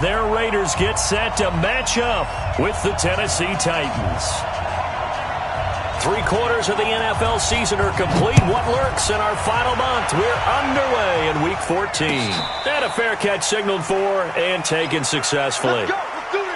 Their Raiders get set to match up with the Tennessee Titans. 3/4 of the NFL season are complete. What lurks in our final month? We're underway in Week 14. And a fair catch signaled for and taken successfully. Let's go. Let's do this.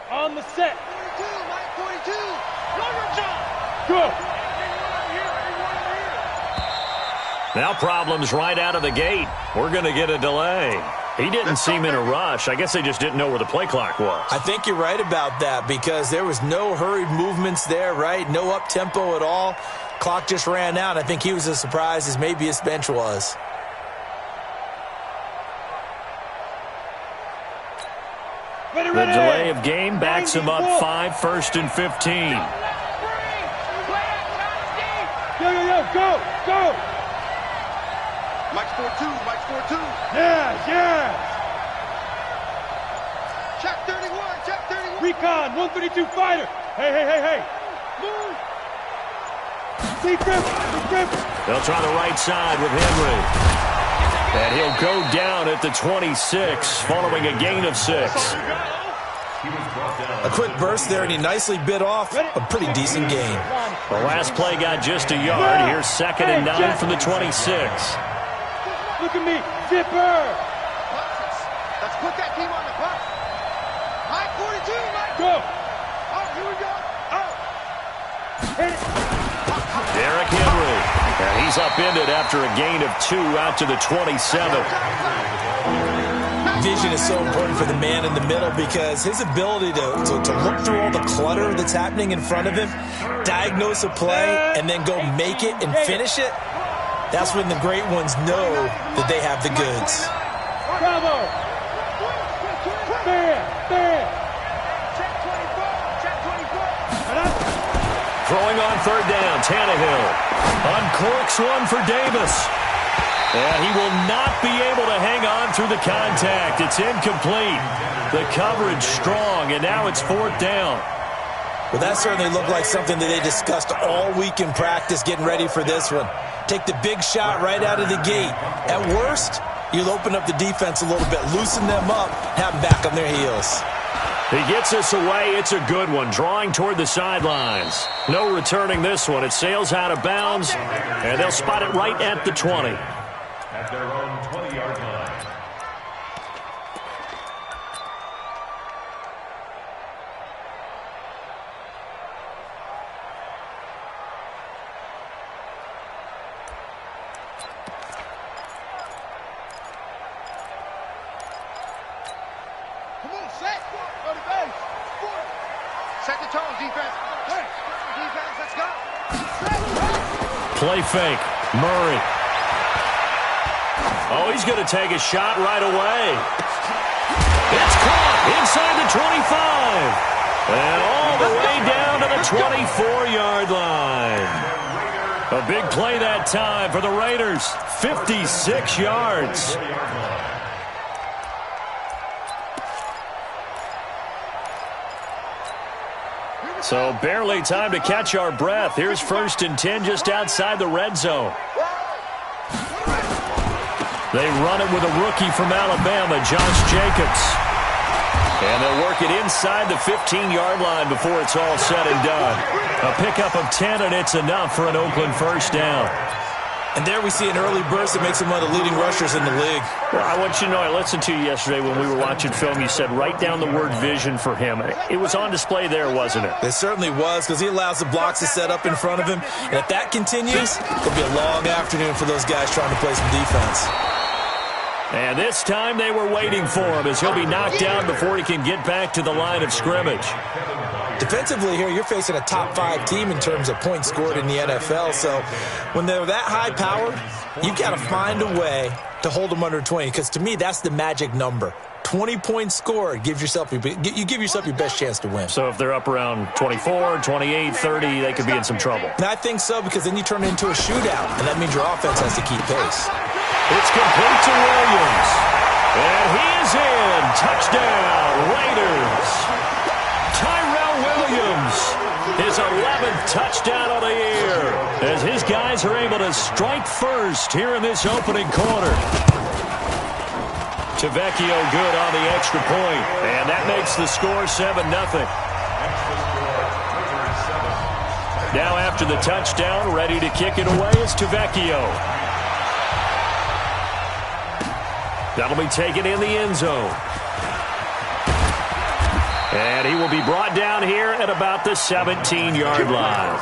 On the set. 42, Mike 42. Longer jump. Good. Now problems right out of the gate. We're going to get a delay. He didn't seem in a rush. I guess they just didn't know where the play clock was. I think you're right about that because there was no hurried movements there, right? No up-tempo at all. Clock just ran out. I think he was as surprised as maybe his bench was. The delay of game backs him up 5, 1st and 15. Yo, go, go. Mike's 4-2, Mike's 4-2. Yeah. Check 31, check 31. Recon, 132 fighter. Hey. Move. Secret. They'll try the right side with Henry. And he'll go down at the 26, following a gain of 6. A quick burst there, and he nicely bit off a pretty decent gain. The last play got just a yard. Here's 2nd and 9 from the 26. Look at me, zipper. Let's put that team on the clock. Mike 42, Mike. Go. Oh, here we go. Oh. Hit it. Derrick Henry. And he's upended after a gain of 2 out to the 27. Vision is so important for the man in the middle because his ability to look through all the clutter that's happening in front of him, diagnose a play, and then go make it and finish it, that's when the great ones know that they have the goods. Bravo. Fair. Check 24, check 24. Throwing on 3rd down, Tannehill. Uncorks one for Davis. And he will not be able to hang on through the contact. It's incomplete. The coverage strong, and now it's 4th down. Well, that certainly looked like something that they discussed all week in practice getting ready for this one. Take the big shot right out of the gate. At worst, you'll open up the defense a little bit, loosen them up, have them back on their heels. He gets us away. It's a good one, drawing toward the sidelines. No returning this one. It sails out of bounds, and they'll spot it right at the 20. At their own 20-yard line. Come on, set. Go to base. Set the tone, defense. Hey, defense, let's go. Play fake. Murray. Oh, he's going to take a shot right away. It's caught inside the 25. And all the way down to the 24-yard line. A big play that time for the Raiders. 56 yards. So barely time to catch our breath. Here's 1st and 10 just outside the red zone. They run it with a rookie from Alabama, Josh Jacobs. And they'll work it inside the 15-yard line before it's all said and done. A pickup of 10, and it's enough for an Oakland first down. And there we see an early burst that makes him one of the leading rushers in the league. Well, I want you to know, I listened to you yesterday when we were watching film. You said write down the word vision for him. It was on display there, wasn't it? It certainly was, because he allows the blocks to set up in front of him. And if that continues, it'll be a long afternoon for those guys trying to play some defense. And this time they were waiting for him as he'll be knocked down before he can get back to the line of scrimmage. Defensively here, you're facing a top-5 team in terms of points scored in the NFL. So when they're that high-powered, you've got to find a way to hold them under 20, because to me, that's the magic number. 20 points scored, you give yourself your best chance to win. So if they're up around 24, 28, 30, they could be in some trouble. And I think so, because then you turn it into a shootout, and that means your offense has to keep pace. It's complete to Williams. And he is in. Touchdown, Raiders. Tyrell Williams, his 11th touchdown of the year, as his guys are able to strike first here in this opening quarter. Tavecchio good on the extra point, and that makes the score 7-0. Now after the touchdown, ready to kick it away is Tavecchio. That'll be taken in the end zone. And he will be brought down here at about the 17-yard line.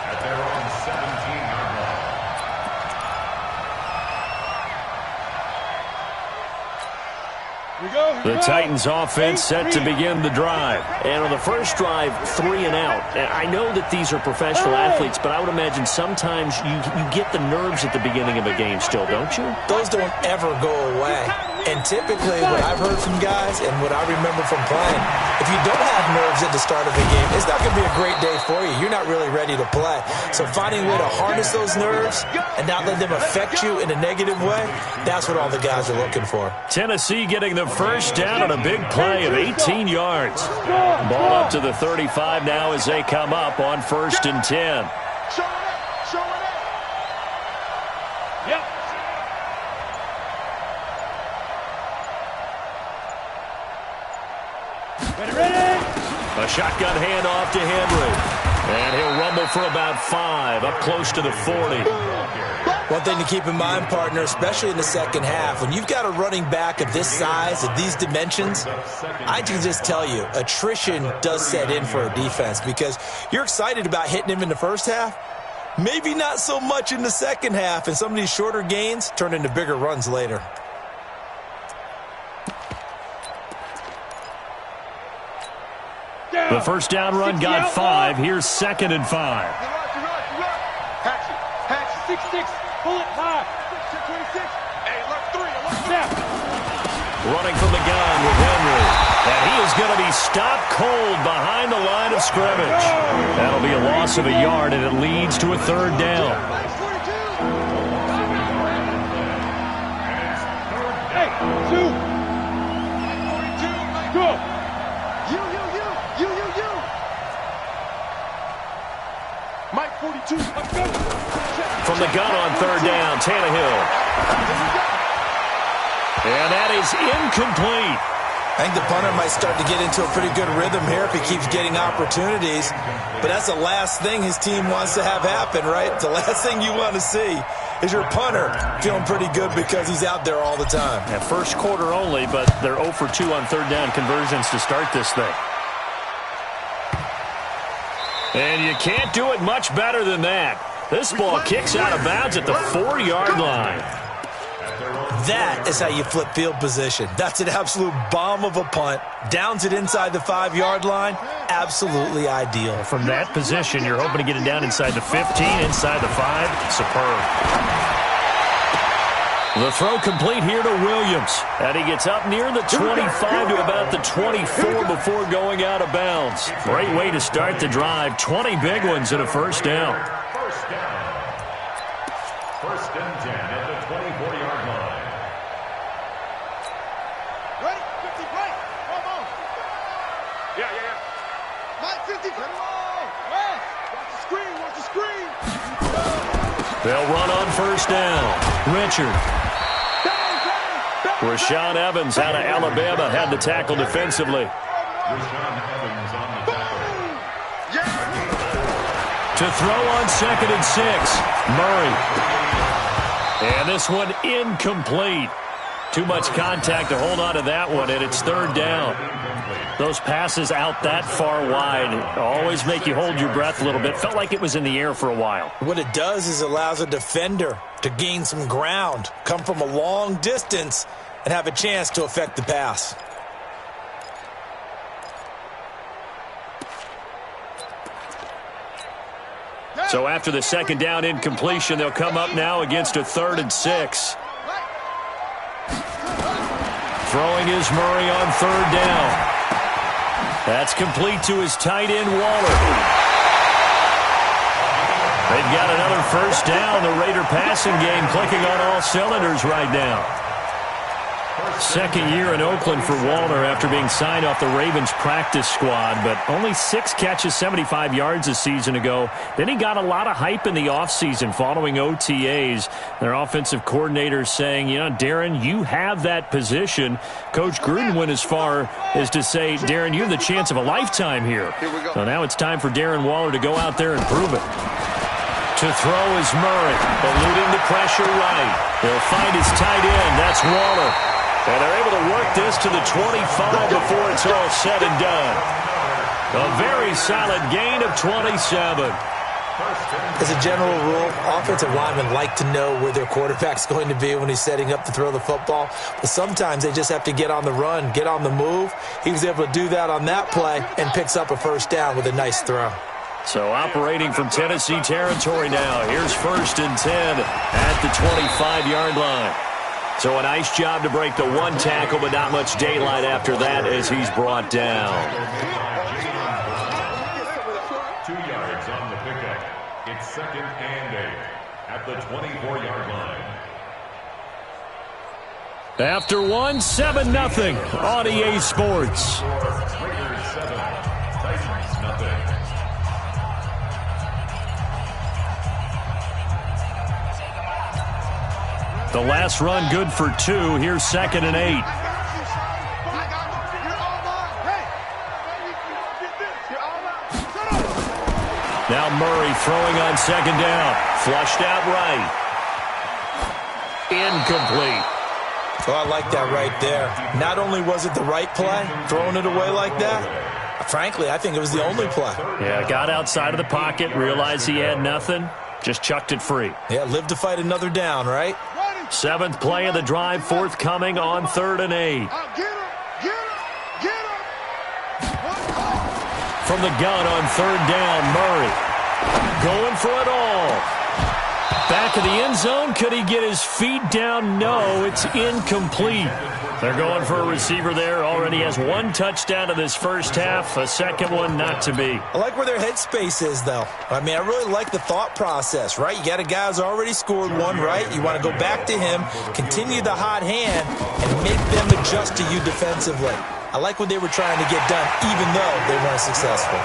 At their own 17-yard line. The Titans offense set to begin the drive. And on the first drive, 3 and out. And I know that these are professional athletes, but I would imagine sometimes you get the nerves at the beginning of a game still, don't you? Those don't ever go away. And typically what I've heard from guys and what I remember from playing, if you don't have nerves at the start of a game, it's not going to be a great day for you. You're not really ready to play. So finding a way to harness those nerves and not let them affect you in a negative way, that's what all the guys are looking for. Tennessee getting the first down on a big play of 18 yards. Ball up to the 35 now as they come up on 1st and 10. A shotgun handoff to Henry. And he'll rumble for about 5, up close to the 40. One thing to keep in mind, partner, especially in the second half, when you've got a running back of this size, of these dimensions, I can just tell you, attrition does set in for a defense, because you're excited about hitting him in the first half, maybe not so much in the second half, and some of these shorter gains turn into bigger runs later. The first down run got 5. Here's 2nd and 5. Patch it. 6-6. Pull it high. 26. Hey, left 3. Snap. Running from the gun with Henry. And he is going to be stopped cold behind the line of scrimmage. That'll be a loss of a yard, and it leads to a 3rd down. Hey, 2. Go. You. Mike 42. Let's go. From the gun on 3rd down, Tannehill. And that is incomplete. I think the punter might start to get into a pretty good rhythm here if he keeps getting opportunities. But that's the last thing his team wants to have happen, right? The last thing you want to see is your punter feeling pretty good because he's out there all the time. Yeah, first quarter only, but they're 0 for 2 on 3rd down conversions to start this thing. And you can't do it much better than that. This ball kicks out of bounds at the 4-yard line. That is how you flip field position. That's an absolute bomb of a punt. Downs it inside the 5-yard line. Absolutely ideal. From that position, you're hoping to get it down inside the 15, inside the 5. Superb. The throw complete here to Williams. And he gets up near the 25 to about the 24 before going out of bounds. Great way to start the drive. 20 big ones and a first down. First down. 1st and 10 at the 24-yard line. Ready? 50 play. Come on. Yeah. Mike They'll run on first down. Richard. Rashaan Evans out of Alabama had the tackle defensively. Rashaan Evans on the tackle. To throw on 2nd and 6. Murray. And this one incomplete. Too much contact to hold on to that one, and it's 3rd down. Those passes out that far wide always make you hold your breath a little bit. Felt like it was in the air for a while. What it does is allows a defender to gain some ground, come from a long distance, and have a chance to affect the pass. So after the 2nd down incompletion, they'll come up now against a 3rd and 6. Throwing is Murray on 3rd down. That's complete to his tight end, Waller. They've got another first down. The Raider passing game clicking on all cylinders right now. 2nd year in Oakland for Waller after being signed off the Ravens practice squad, but only 6 catches, 75 yards a season ago. Then he got a lot of hype in the offseason following OTAs. Their offensive coordinators saying, you know, Darren, you have that position. Coach Gruden went as far as to say, Darren, you have the chance of a lifetime here. So now it's time for Darren Waller to go out there and prove it. To throw is Murray, eluding the pressure right. He'll find his tight end. That's Waller. And they're able to work this to the 25 before it's all said and done. A very solid gain of 27. As a general rule, offensive linemen like to know where their quarterback's going to be when he's setting up to throw the football. But sometimes they just have to get on the run, get on the move. He was able to do that on that play and picks up a first down with a nice throw. So operating from Tennessee territory now. Here's 1st and 10 at the 25-yard line. So a nice job to break the 1 tackle, but not much daylight after that as he's brought down. 2 yards on the pickup. It's 2nd and 8 at the 24-yard line. After 1, 7-0 on EA Sports. Raiders 7, Titans nothing. The last run good for 2. Here's 2nd and 8. Now Murray throwing on 2nd down. Flushed out right. Incomplete. Oh, I like that right there. Not only was it the right play, throwing it away like that, frankly, I think it was the only play. Yeah, got outside of the pocket, realized he had nothing, just chucked it free. Yeah, live to fight another down, right? 7th play of the drive, forthcoming on 3rd and 8. From the gun on 3rd down, Murray going for it all. Back of the end zone. Could he get his feet down? No, it's incomplete. They're going for a receiver there. Already has 1 touchdown in this first half. A second one not to be. I like where their headspace is, though. I mean, I really like the thought process, right? You got a guy who's already scored 1, right? You want to go back to him, continue the hot hand, and make them adjust to you defensively. I like what they were trying to get done, even though they weren't successful.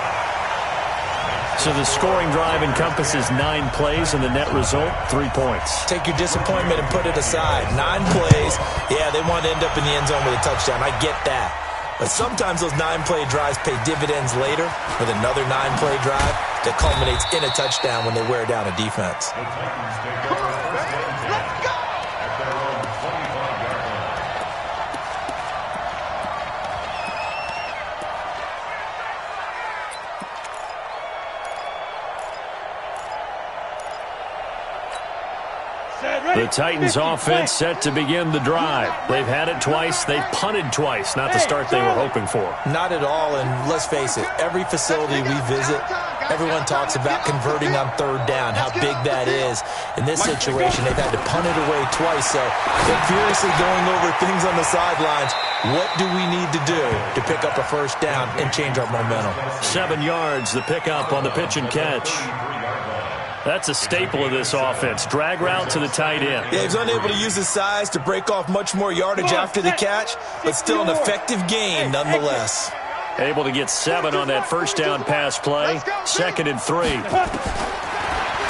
So the scoring drive encompasses 9 plays, and the net result, 3 points. Take your disappointment and put it aside. 9 plays. Yeah, they want to end up in the end zone with a touchdown. I get that. But sometimes those 9-play drives pay dividends later with another 9-play drive that culminates in a touchdown when they wear down a defense. The Titans take over first and 10 at their own 25-yard line. The Titans offense set to begin the drive. They've had it twice. They've punted twice. Not the start they were hoping for. Not at all, and let's face it, every facility we visit, everyone talks about converting on 3rd down, how big that is. In this situation, they've had to punt it away twice, so they're furiously going over things on the sidelines. What do we need to do to pick up a first down and change our momentum? 7 yards, the pickup on the pitch and catch. That's a staple of this offense. Drag route to the tight end. Yeah, he's unable to use his size to break off much more yardage after the catch, but still an effective gain nonetheless. Able to get 7 on that first down pass play. 2nd and 3.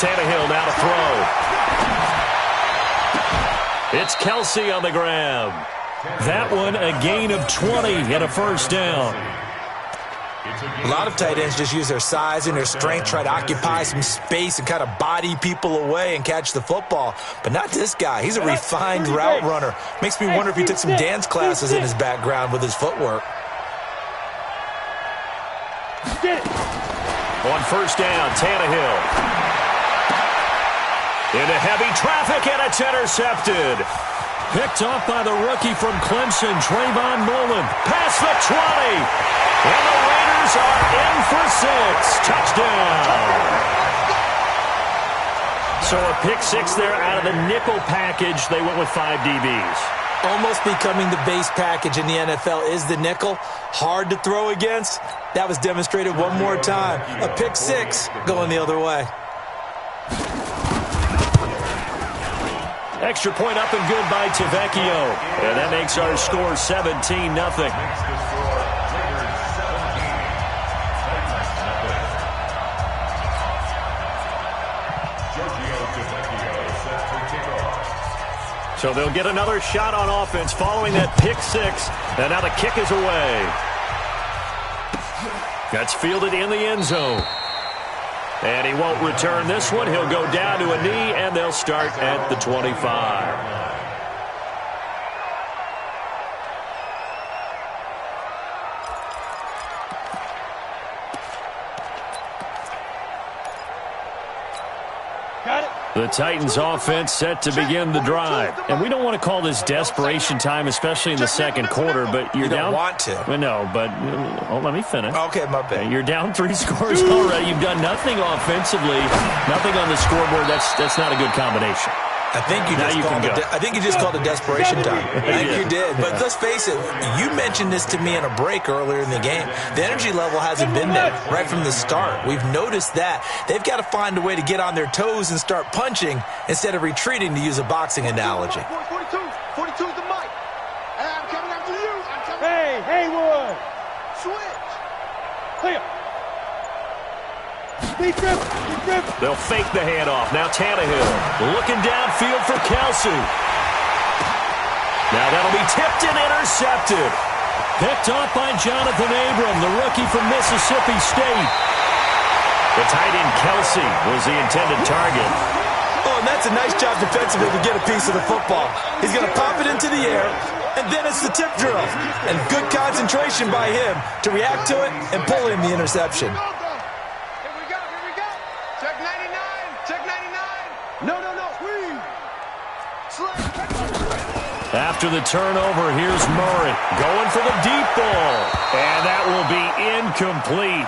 Tannehill now to throw. It's Kelsey on the grab. That one a gain of 20 and a first down. A lot of tight ends just use their size and their strength, try to occupy some space and kind of body people away and catch the football. But not this guy. He's a refined route runner. Makes me wonder if he took some dance classes in his background with his footwork. On first down, Tannehill. Into heavy traffic, and it's intercepted. Picked off by the rookie from Clemson, Trayvon Mullen. Past the 20. And the Raiders are in for 6. Touchdown. So a pick 6 there out of the nickel package. They went with 5 DBs. Almost becoming the base package in the NFL is the nickel. Hard to throw against. That was demonstrated one more time. A pick 6 going the other way. Extra point up and good by Tavecchio. And that makes our score 17-0. So they'll get another shot on offense following that pick 6. And now the kick is away. That's fielded in the end zone. And he won't return this one. He'll go down to a knee, and they'll start at the 25. The Titans offense set to begin the drive. And we don't want to call this desperation time, especially in the second quarter, but you're down. You don't want to. Well, no, but let me finish. Okay, my bad. You're down 3 scores already. You've done nothing offensively, nothing on the scoreboard. That's not a good combination. I think you just called it desperation time. I think you did. But let's face it, you mentioned this to me in a break earlier in the game. The energy level hasn't been there right from the start. We've noticed that. They've got to find a way to get on their toes and start punching instead of retreating, to use a boxing analogy. 42's the mic. Hey, I'm coming after you. Hey, Haywood. Switch. Clear. They'll fake the handoff. Now Tannehill looking downfield for Kelsey. Now that'll be tipped and intercepted. Picked off by Jonathan Abram, the rookie from Mississippi State. The tight end Kelsey was the intended target. Oh, and that's a nice job defensively to get a piece of the football. He's going to pop it into the air, and then it's the tip drill. And good concentration by him to react to it and pull in the interception. After the turnover, here's Murray going for the deep ball. And that will be incomplete.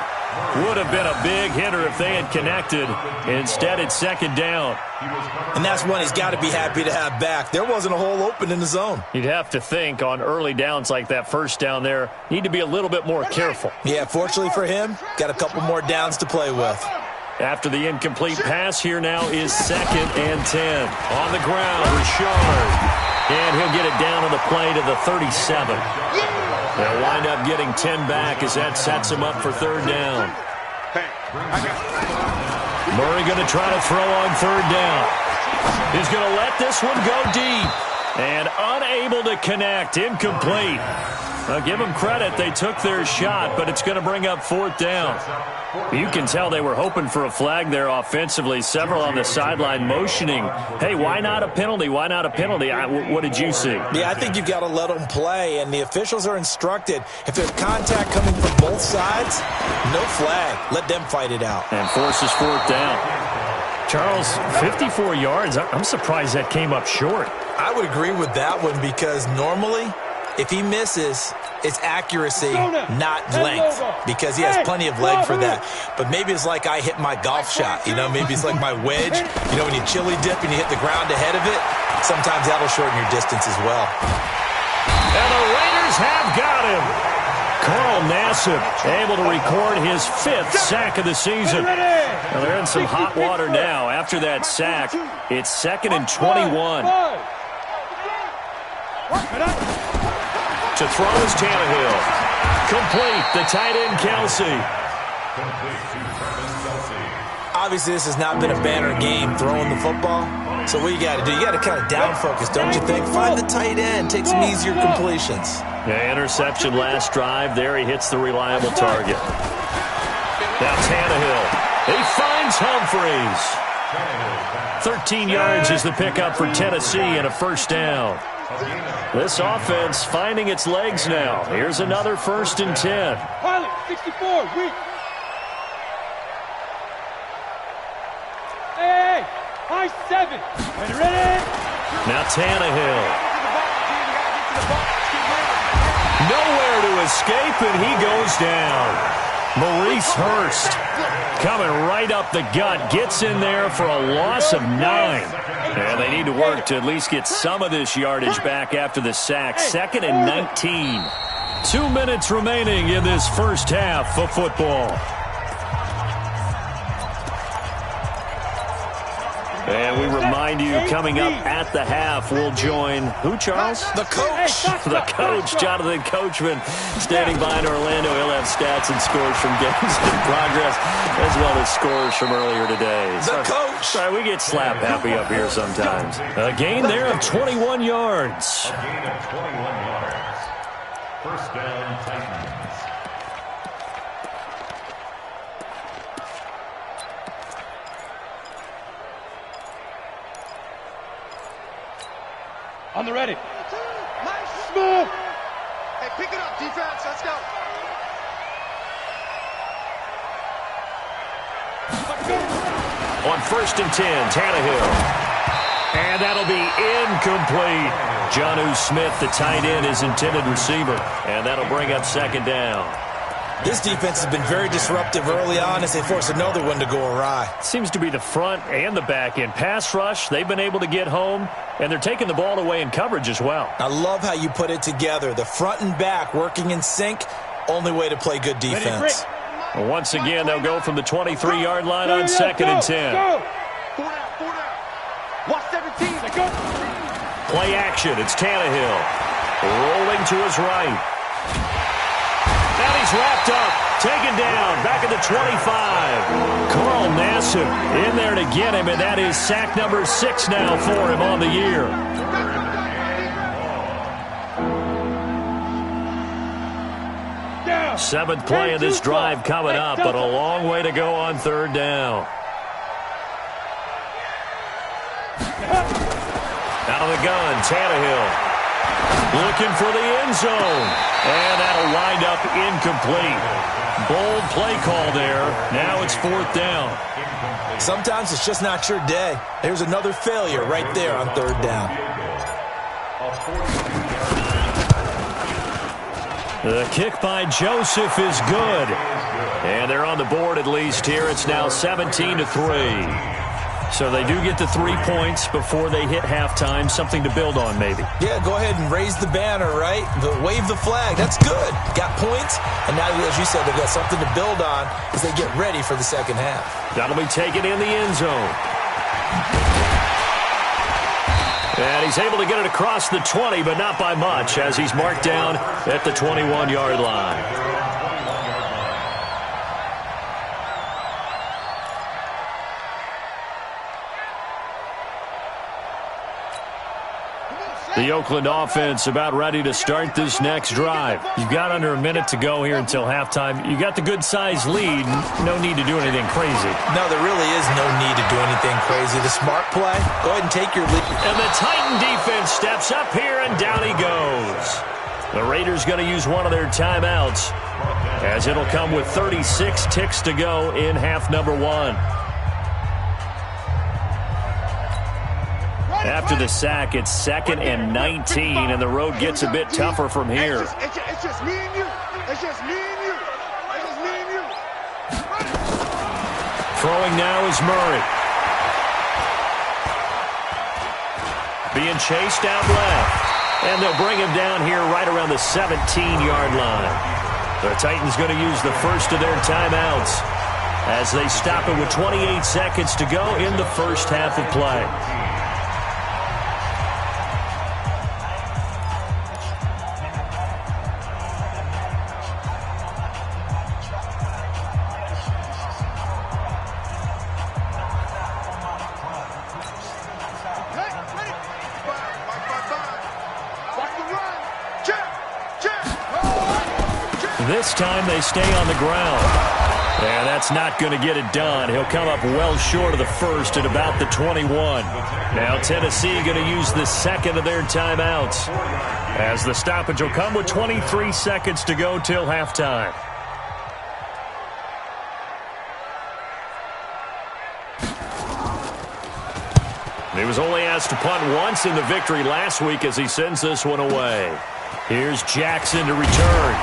Would have been a big hitter if they had connected. Instead, it's second down. And that's one he's got to be happy to have back. There wasn't a hole open in the zone. You'd have to think on early downs like that first down there, need to be a little bit more careful. Yeah, fortunately for him, got a couple more downs to play with. After the incomplete pass, here now is 2nd and 10. On the ground, Richard. And he'll get it down on the play to the 37. They'll wind up getting 10 back as that sets him up for 3rd down. Murray going to try to throw on 3rd down. He's going to let this one go deep. And unable to connect. Incomplete. Now, give them credit. They took their shot, but it's going to bring up 4th down. You can tell they were hoping for a flag there offensively. Several on the sideline motioning. Hey, why not a penalty? Why not a penalty? What did you see? Yeah, I think you've got to let them play, and the officials are instructed. If there's contact coming from both sides, no flag. Let them fight it out. And forces 4th down. Charles, 54 yards. I'm surprised that came up short. I would agree with that one because normally, if he misses, it's accuracy, not length, because he has plenty of leg for that. But maybe it's like I hit my golf shot, you know, maybe it's like my wedge. You know, when you chili dip and you hit the ground ahead of it, sometimes that'll shorten your distance as well. And the Raiders have got him. Carl Nassib able to record his 5th sack of the season. Well, they're in some hot water now. After that sack, it's 2nd and 21. To throw is Tannehill. Complete. The tight end, Kelsey. I Obviously, this has not been a banner game throwing the football. So what you got to do, you got to kind of down focus, don't you think? Find the tight end, take some easier completions. Yeah, interception last drive. There he hits the reliable target. Now Tannehill. He finds Humphreys. 13 yards is the pickup for Tennessee and a first down. This offense finding its legs now. Here's another 1st and 10. Pilot, 64, weak. Hey, high 7. Ready? Now Tannehill. Nowhere to escape, and he goes down. Maurice Hurst coming right up the gut. Gets in there for a loss of 9. And they need to work to at least get some of this yardage back after the sack. 2nd and 19. 2 minutes remaining in this first half of football. And we remind you, coming up at the half, we'll join who, Charles? The coach. The coach, Jonathan Coachman, standing by in Orlando. He'll have stats and scores from games in progress, as well as scores from earlier today. The coach. Sorry, we get slap happy up here sometimes. A gain there of 21 yards. A gain of 21 yards. First down, Titans. On the ready. Nice. Move. Hey, pick it up, defense. Let's go. On 1st and 10, Tannehill. And that'll be incomplete. Jonnu Smith, the tight end, is intended receiver. And that'll bring up 2nd down. This defense has been very disruptive early on as they force another one to go awry. Seems to be the front and the back end. Pass rush, they've been able to get home, and they're taking the ball away in coverage as well. I love how you put it together. The front and back working in sync, only way to play good defense. Well, once again, they'll go from the 23-yard line on 2nd and 10. Go. 4 down, 4 down. Watch 17. Go. Play action, it's Tannehill. Rolling to his right. And he's wrapped up, taken down, back at the 25. Carl Nassib in there to get him, and that is sack number 6 now for him on the year. Down. 7th play of this drive coming up, but a long way to go on 3rd down. Out of the gun, Tannehill. Looking for the end zone. And that'll wind up incomplete. Bold play call there. Now it's 4th down. Sometimes it's just not your day. There's another failure right there on 3rd down. The kick by Joseph is good. And they're on the board at least here. It's now 17-3. So they do get the 3 points before they hit halftime. Something to build on, maybe. Yeah, go ahead and raise the banner, right? Wave the flag. That's good. Got points. And now, as you said, they've got something to build on as they get ready for the second half. That'll be taken in the end zone. And he's able to get it across the 20, but not by much, as he's marked down at the 21-yard line. The Oakland offense about ready to start this next drive. You've got under a minute to go here until halftime. You got the good-sized lead. No need to do anything crazy. No, there really is no need to do anything crazy. The smart play, go ahead and take your lead. And the Titan defense steps up here, and down he goes. The Raiders going to use one of their timeouts, as it'll come with 36 ticks to go in half number 1. After the sack, it's 2nd and 19, and the road gets a bit tougher from here. It's just me and you. It's just me and you. It's just me and you. Throwing now is Murray. Being chased out left. And they'll bring him down here right around the 17-yard line. The Titans going to use the first of their timeouts as they stop it with 28 seconds to go in the first half of play. This time they stay on the ground. And that's not going to get it done. He'll come up well short of the first at about the 21. Now Tennessee going to use the second of their timeouts, as the stoppage will come with 23 seconds to go till halftime. He was only asked to punt once in the victory last week as he sends this one away. Here's Jackson to return.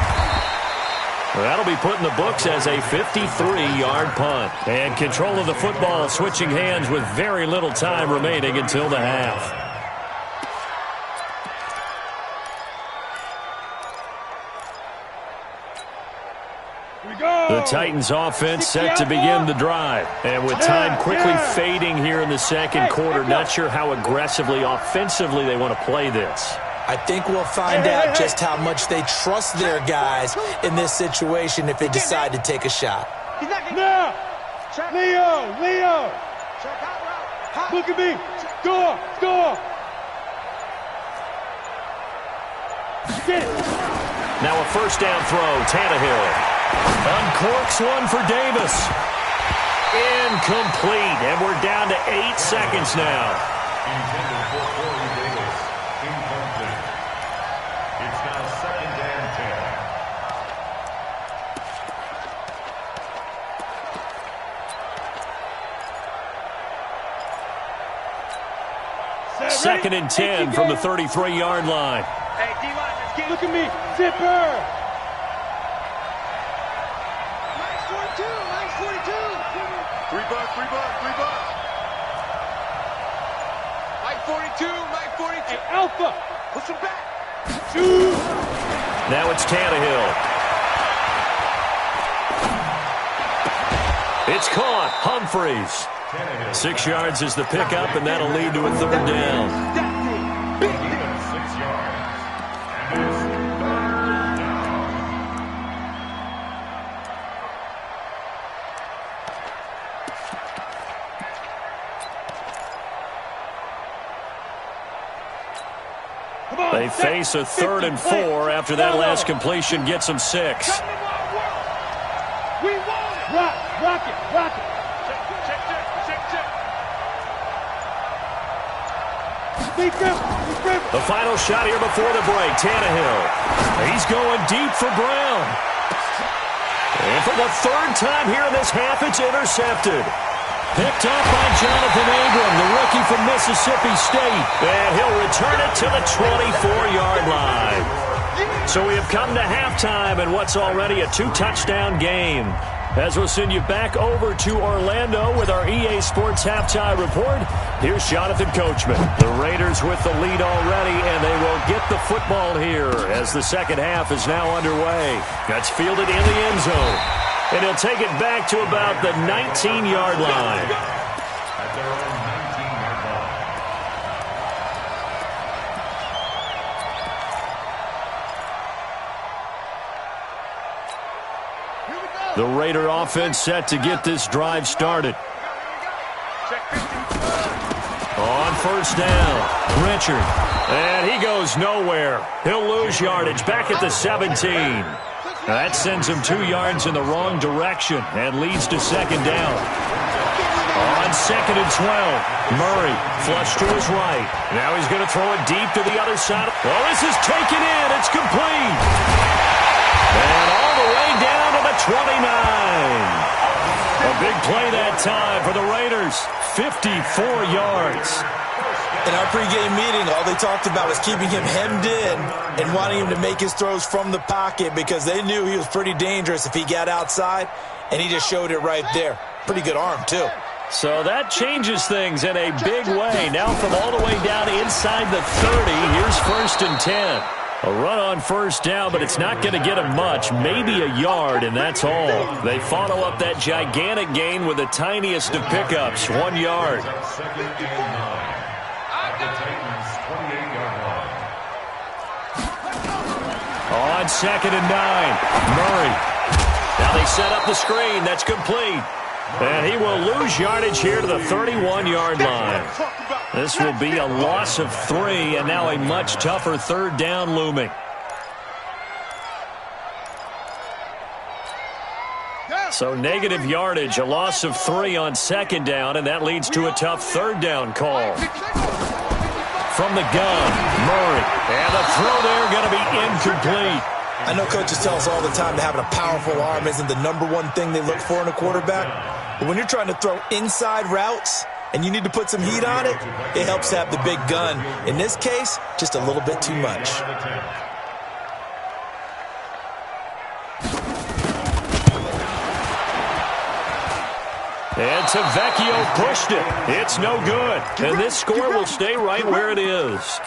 That'll be put in the books as a 53-yard punt. And control of the football switching hands with very little time remaining until the half. The Titans offense set to begin the drive. And with time quickly fading here in the second quarter, not sure how aggressively, offensively they want to play this. I think we'll find out just how much they trust their guys in this situation if they decide to take a shot. Now! Leo! Look at me! Score! Get it! Now a first down throw, Tannehill. Uncorks one for Davis. Incomplete, and we're down to 8 seconds now. Intended for Corey Davis. Incomplete. It's now 2nd and 10. Second and 10 from the 33-yard line. Hey, D-line, look at me. Zipper! Nice 42. $3. Mike 42. Hey, Alpha! Push him back. Shoot! Now it's Tannehill. It's caught. Humphreys. 6 yards is the pickup, and that'll lead to a third down. 6 yards. And it's 3rd down. They face a 3rd and 4 after that last completion gets them 6. We want it! Rock it! Check. The final shot here before the break, Tannehill. He's going deep for Brown. And for the 3rd time here in this half, it's intercepted. Picked up by Jonathan Abram, the rookie from Mississippi State. And he'll return it to the 24-yard line. So we have come to halftime in what's already a 2-touchdown game. As we'll send you back over to Orlando with our EA Sports Halftime Report, here's Jonathan Coachman. The Raiders with the lead already, and they will get the football here as the second half is now underway. That's fielded in the end zone. And he'll take it back to about the 19-yard line. At their own 19-yard line. The Raider offense set to get this drive started. On first down, Richard. And he goes nowhere. He'll lose yardage back at the 17. That sends him 2 yards in the wrong direction and leads to second down. On second and 12, Murray flush to his right. Now he's going to throw it deep to the other side. Oh, this is taken in. It's complete. And all the way down to the 29. A big play that time for the Raiders. 54 yards. In our pregame meeting, all they talked about was keeping him hemmed in and wanting him to make his throws from the pocket because they knew he was pretty dangerous if he got outside, and he just showed it right there. Pretty good arm, too. So that changes things in a big way. Now from all the way down inside the 30, here's 1st and 10. A run on first down, but it's not going to get him much, maybe a yard, and that's all. They follow up that gigantic gain with the tiniest of pickups, 1 yard. 2nd and 9. At the Titans' 28-yard line. On second and 9, Murray. Now they set up the screen. That's complete. And he will lose yardage here to the 31-yard line. This will be a loss of 3, and now a much tougher third down looming. So negative yardage, a loss of 3 on second down, and that leads to a tough third down call. From the gun, Murray. And the throw there going to be incomplete. I know coaches tell us all the time that having a powerful arm isn't the #1 thing they look for in a quarterback. But when you're trying to throw inside routes and you need to put some heat on it, it helps to have the big gun. In this case, just a little bit too much. And Tavecchio pushed it. It's no good. And this score will stay right where it is.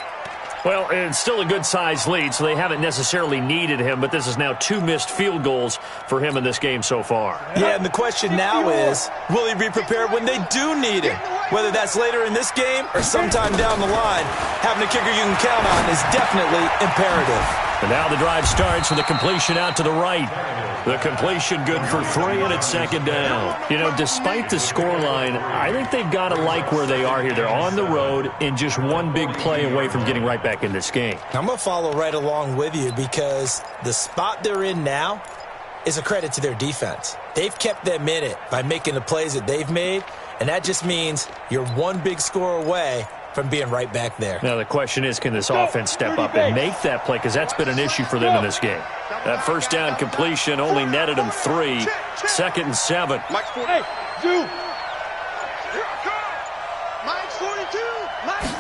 Well, it's still a good-sized lead, so they haven't necessarily needed him, but this is now 2 missed field goals for him in this game so far. Yeah, and the question now is, will he be prepared when they do need him? Whether that's later in this game or sometime down the line, having a kicker you can count on is definitely imperative. And now the drive starts with a completion out to the right. The completion good for 3, and it's second down. You know, despite the scoreline, I think they've got to like where they are here. They're on the road and just one big play away from getting right back in this game. I'm going to follow right along with you because the spot they're in now is a credit to their defense. They've kept them in it by making the plays that they've made, and that just means you're one big score away from being right back there. Now the question is, can this offense step up and make that play? Because that's been an issue for them in this game. That first down completion only netted them 3. 2nd and 7. Mike's 42. Hey, Zoo. Mike's 42. Mike's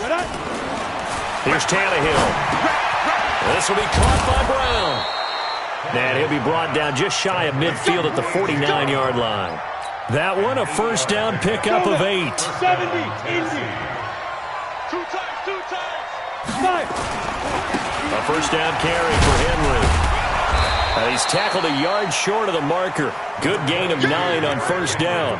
Here's Tannehill. This will be caught by Brown. And he'll be brought down just shy of midfield at the 49-yard line. That one, a first down pickup of 8. 70, easy. 2 times. A first down carry for Henry. He's tackled a yard short of the marker. Good gain of 9 on first down.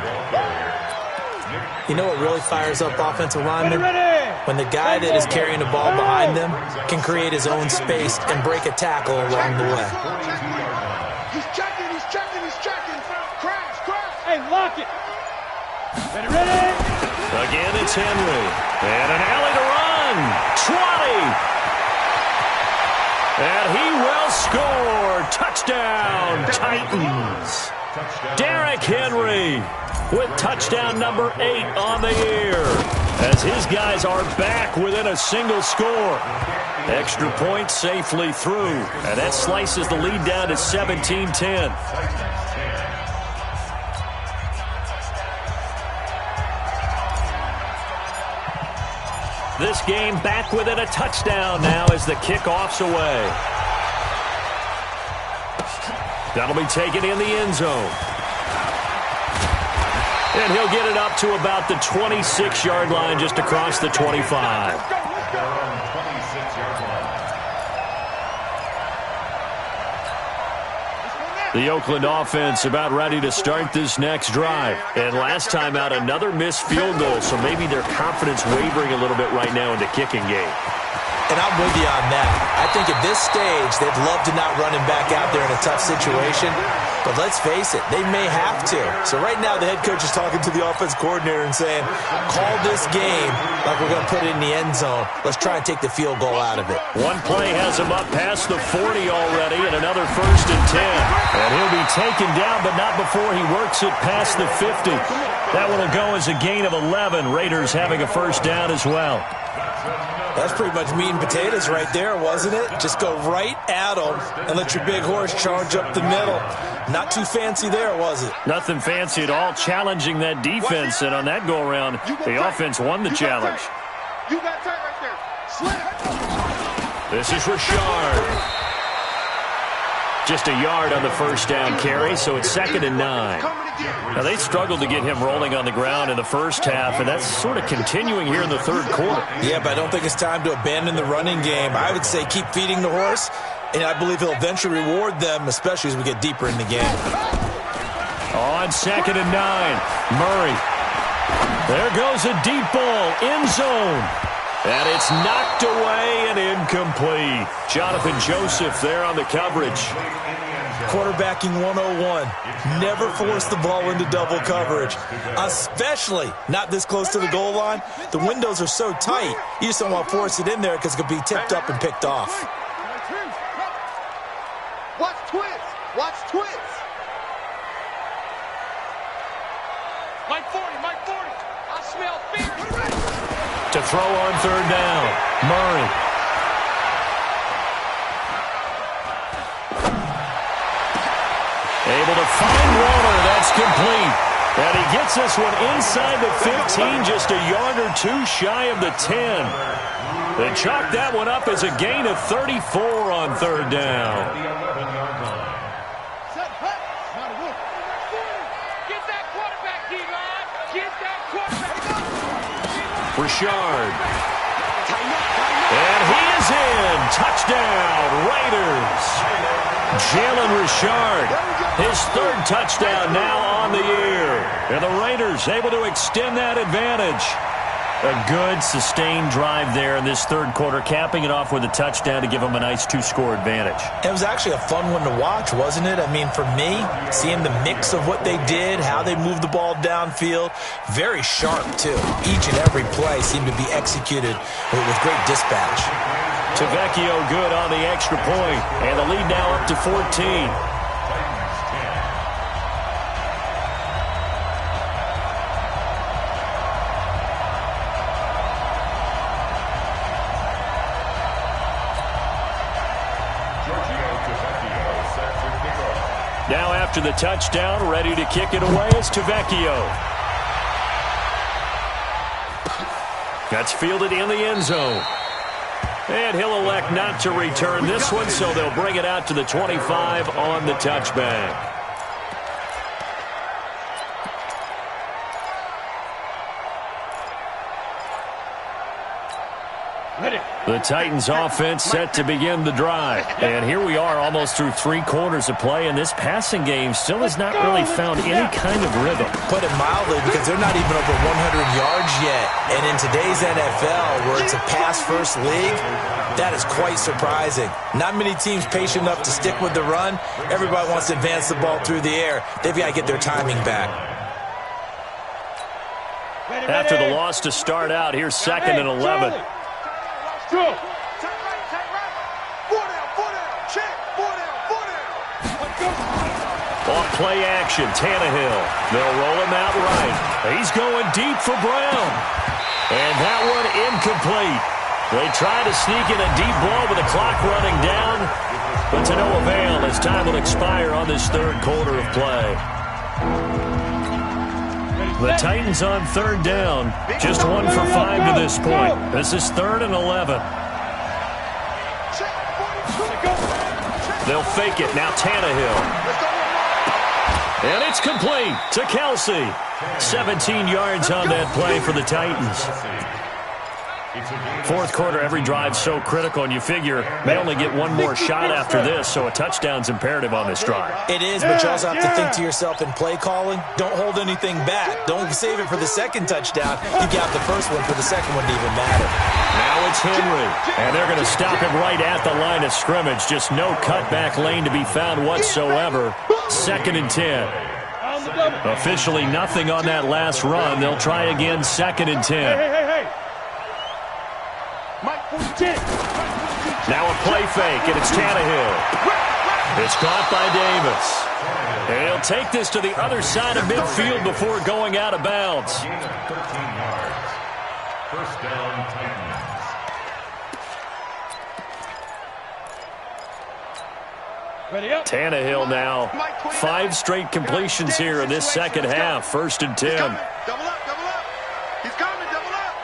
You know what really fires up offensive linemen? When the guy that is carrying the ball behind them can create his own space and break a tackle along the way. He's checking. Crash. Hey, lock it. Ready? Again, it's Henry. And an alley to run. 20. And he will score. Touchdown, Titans. Derrick Henry with touchdown number 8 on the year, as his guys are back within a single score. Extra point safely through, and that slices the lead down to 17-10. This game back within a touchdown now as the kickoff's away. That'll be taken in the end zone. And he'll get it up to about the 26-yard line, just across the 25. The Oakland offense about ready to start this next drive. And last time out, another missed field goal, so maybe their confidence wavering a little bit right now in the kicking game. And I'm with you on that. I think at this stage, they'd love to not run him back out there in a tough situation. But let's face it, they may have to. So right now, the head coach is talking to the offense coordinator and saying, call this game like we're going to put it in the end zone. Let's try and take the field goal out of it. One play has him up past the 40 already, and another 1st and 10. And he'll be taken down, but not before he works it past the 50. That one will go as a gain of 11. Raiders having a first down as well. That's pretty much meat and potatoes right there, wasn't it? Just go right at them and let your big horse charge up the middle. Not too fancy there, was it? Nothing fancy at all, challenging that defense, and on that go-around, the offense won the challenge. You got tight right there. Slip. This is Richard. Just a yard on the first down carry, so it's 2nd and 9. Now, they struggled to get him rolling on the ground in the first half, and that's sort of continuing here in the third quarter. Yeah, but I don't think it's time to abandon the running game. I would say keep feeding the horse, and I believe he'll eventually reward them, especially as we get deeper in the game. On 2nd and 9, Murray. There goes a deep ball, end zone. And it's knocked away and incomplete. Jonathan Joseph there on the coverage. Quarterbacking 101. Never force the ball into double coverage, especially not this close to the goal line. The windows are so tight, you just don't want to force it in there because it could be tipped up and picked off. Watch twist. To throw on third down, Murray. Able to find Waller. That's complete. And he gets this one inside the 15, just a yard or two shy of the 10. They chalk that one up as a gain of 34 on third down. Richard. And he is in. Touchdown, Raiders. Jalen Richard, his third touchdown now on the year. And the Raiders able to extend that advantage. A good, sustained drive there in this third quarter, capping it off with a touchdown to give them a nice two-score advantage. It was actually a fun one to watch, wasn't it? I mean, for me, seeing the mix of what they did, how they moved the ball downfield, very sharp, too. Each and every play seemed to be executed with great dispatch. Tavecchio good on the extra point, and the lead now up to 14. Now after the touchdown, ready to kick it away is Tavecchio. That's fielded in the end zone. And he'll elect not to return this one, so they'll bring it out to the 25 on the touchback. The Titans offense set to begin the drive. And here we are almost through 3 quarters of play, and this passing game still has not really found any kind of rhythm. Put it mildly, because they're not even over 100 yards yet. And in today's NFL, where it's a pass-first league, that is quite surprising. Not many teams patient enough to stick with the run. Everybody wants to advance the ball through the air. They've got to get their timing back. After the loss to start out, here's 2nd and 11. Go. Tight right. 4 down. Check. 4 down. Off play action, Tannehill. They'll roll him out right. He's going deep for Brown. And that one incomplete. They try to sneak in a deep ball with the clock running down, but to no avail as time will expire on this third quarter of play. The Titans on third down, just 1 for 5 to this point. This is 3rd and 11. They'll fake it. Now Tannehill. And it's complete to Kelsey. 17 yards on that play for the Titans. Fourth quarter, every drive so critical, and you figure they only get one more shot after this, so a touchdown's imperative on this drive. It is, but you also have to think to yourself in play calling, don't hold anything back. Don't save it for the second touchdown. You got the first one for the second one to even matter. Now it's Henry, and they're going to stop him right at the line of scrimmage. Just no cutback lane to be found whatsoever. 2nd and 10. Officially nothing on that last run. They'll try again, 2nd and 10. Now a play fake, and it's Tannehill. It's caught by Davis. And he'll take this to the other side of midfield before going out of bounds. 13 yards. First down, Titans. Tannehill now 5 straight completions here in this second half. 1st and 10. Double up. He's coming, double up.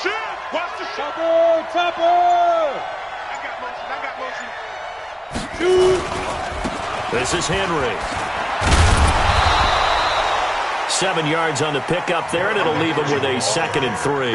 Shoot. Watch the shot. Topper. I got motion. Shoot. This is Henry. 7 yards on the pickup there, and it'll leave him with a 2nd and 3.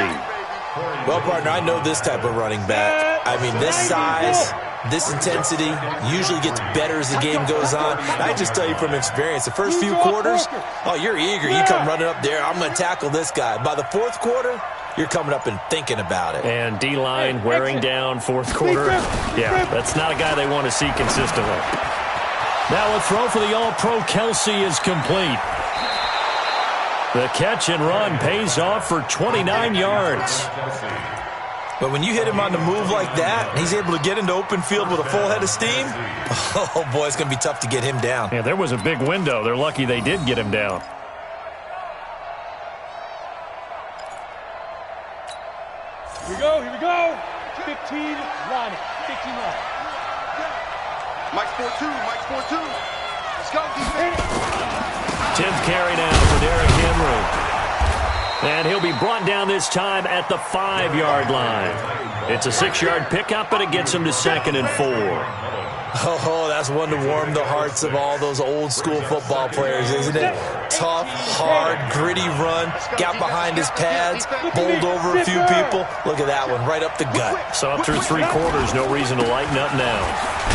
Well, partner, I know this type of running back. I mean, this size, this intensity usually gets better as the game goes on. And I just tell you from experience, the first few quarters, oh, you're eager. You come running up there, I'm going to tackle this guy. By the fourth quarter, you're coming up and thinking about it. And D-line wearing down fourth quarter. Yeah, that's not a guy they want to see consistently. Now a throw for the All-Pro Kelsey is complete. The catch and run pays off for 29 yards. But when you hit him on the move like that, he's able to get into open field with a full head of steam, oh, boy, it's going to be tough to get him down. Yeah, there was a big window. They're lucky they did get him down. Here we go. 15 line. 15 line. Mike's 4-2. Mike's 4-2. Let's go, defense. 10th carry now for Derrick Henry. And he'll be brought down this time at the 5-yard line. It's a 6-yard pickup, and it gets him to 2nd and 4. Oh, that's one to warm the hearts of all those old-school football players, isn't it? Tough, hard, gritty run, got behind his pads, bowled over a few people. Look at that one, right up the gut. So up through 3 quarters, no reason to lighten up now.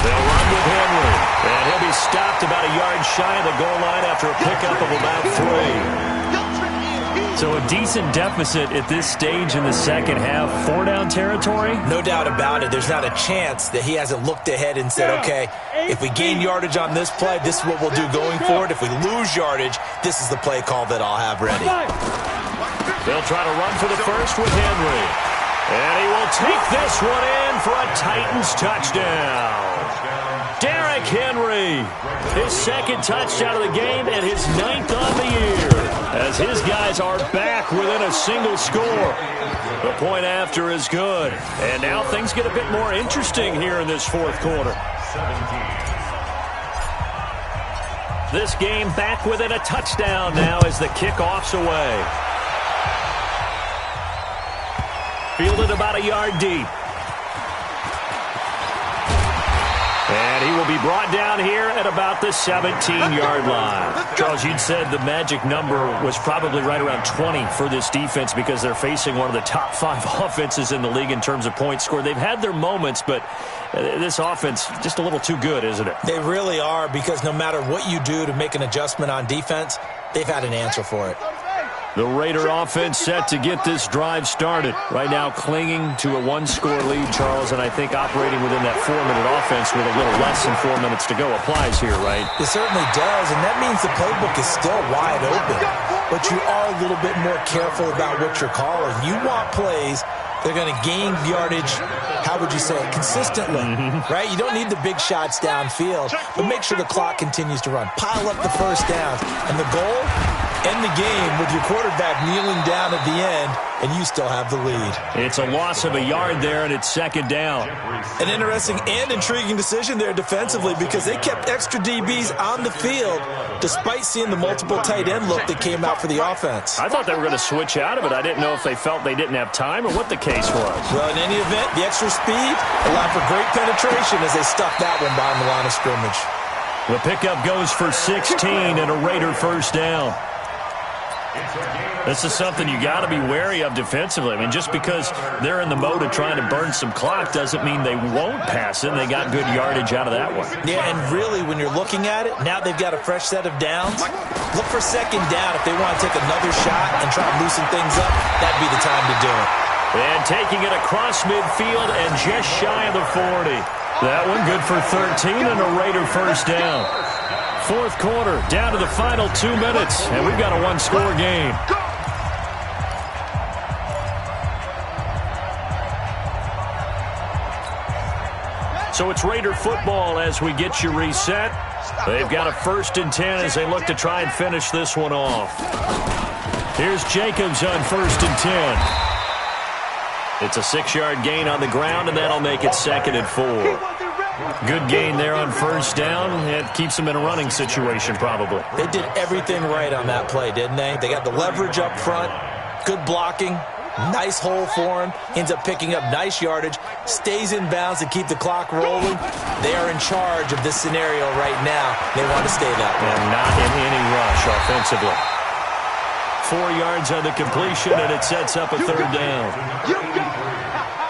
They'll run with Henry, and he'll be stopped about a yard shy of the goal line after a pickup of about 3. So a decent deficit at this stage in the second half. 4-down territory? No doubt about it. There's not a chance that he hasn't looked ahead and said, okay, if we gain yardage on this play, this is what we'll do going forward. If we lose yardage, this is the play call that I'll have ready. They'll try to run for the first with Henry. And he will take this one in for a Titans touchdown. Derrick Henry, his 2nd touchdown of the game and his 9th on the year, as his guys are back within a single score. The point after is good. And now things get a bit more interesting here in this 4th quarter. This game back within a touchdown now as the kickoff's away. Fielded about a yard deep. And he will be brought down here at about the 17-yard line. Charles, you'd said the magic number was probably right around 20 for this defense because they're facing one of the top 5 offenses in the league in terms of points scored. They've had their moments, but this offense just a little too good, isn't it? They really are, because no matter what you do to make an adjustment on defense, they've had an answer for it. The Raider offense set to get this drive started. Right now clinging to a 1-score lead, Charles, and I think operating within that 4-minute offense with a little less than 4 minutes to go applies here, right? It certainly does, and that means the playbook is still wide open. But you are a little bit more careful about what you're calling. You want plays they're going to gain yardage, how would you say it, consistently, right? You don't need the big shots downfield, but make sure the clock continues to run. Pile up the first downs. And the goal, end the game with your quarterback kneeling down at the end, and you still have the lead. It's a loss of a yard there, and it's 2nd down. An interesting and intriguing decision there defensively, because they kept extra DBs on the field despite seeing the multiple tight end look that came out for the offense. I thought they were going to switch out of it. I didn't know if they felt they didn't have time or what the case was. Well, in any event, the extra speed allowed for great penetration as they stuck that one behind the line of scrimmage. The pickup goes for 16 and a Raider first down. This is something you got to be wary of defensively. I mean, just because they're in the mode of trying to burn some clock doesn't mean they won't pass it. And they got good yardage out of that one. Yeah, and really, when you're looking at it, now they've got a fresh set of downs. Look for 2nd down. If they want to take another shot and try to loosen things up, that'd be the time to do it. And taking it across midfield and just shy of the 40. That one good for 13 and a Raider first down. 4th quarter, down to the final 2 minutes, and we've got a 1-score game. So it's Raider football as we get you reset. They've got a 1st and 10 as they look to try and finish this one off. Here's Jacobs on 1st and 10. It's a 6-yard gain on the ground, and that'll make it 2nd and 4. Good gain there on first down. It keeps them in a running situation, probably. They did everything right on that play, didn't they? They got the leverage up front, good blocking, nice hole for him, ends up picking up nice yardage, stays in bounds to keep the clock rolling. They are in charge of this scenario right now. They want to stay that way. And not in any rush offensively. 4 yards on the completion, and it sets up a 3rd down.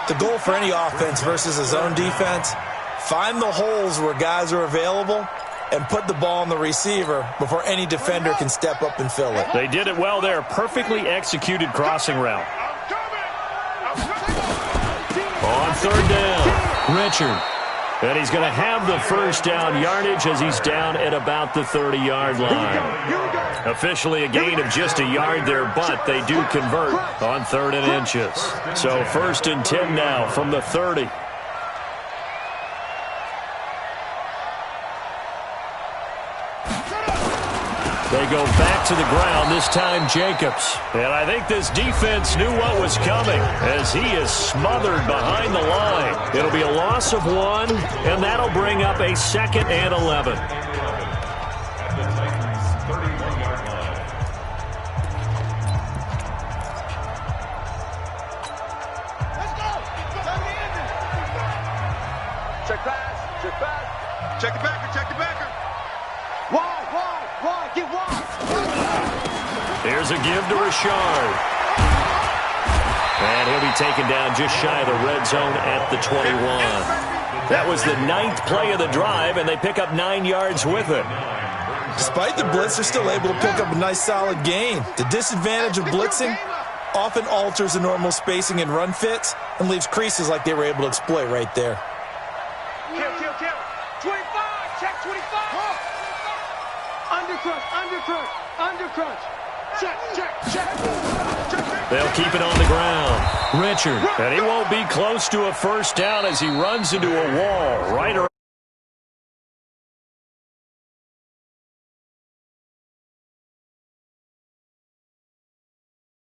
The goal for any offense versus a zone defense, find the holes where guys are available and put the ball on the receiver before any defender can step up and fill it. They did it well there. Perfectly executed crossing route. On 3rd down, Richard. And he's going to have the first down yardage as he's down at about the 30-yard line. Officially a gain of just a yard there, but they do convert on 3rd and inches. So 1st and 10 now from the 30. They go back to the ground, this time Jacobs. And I think this defense knew what was coming as he is smothered behind the line. It'll be a loss of 1, and that'll bring up a 2nd and 11. At the Titans' 31-yard line. Let's go. Time to end it. Check pass. Check pass. Check the backer. Check the backer. Wide. Get wide. Here's a give to Richard. And he'll be taken down just shy of the red zone at the 21. That was the 9th play of the drive, and they pick up 9 yards with it. Despite the blitz, they're still able to pick up a nice solid gain. The disadvantage of blitzing often alters the normal spacing and run fits and leaves creases like they were able to exploit right there. Kill. 25. Check 25. Undercrunch. Check. They'll keep it on the ground. Richard, and he won't be close to a first down as he runs into a wall right around.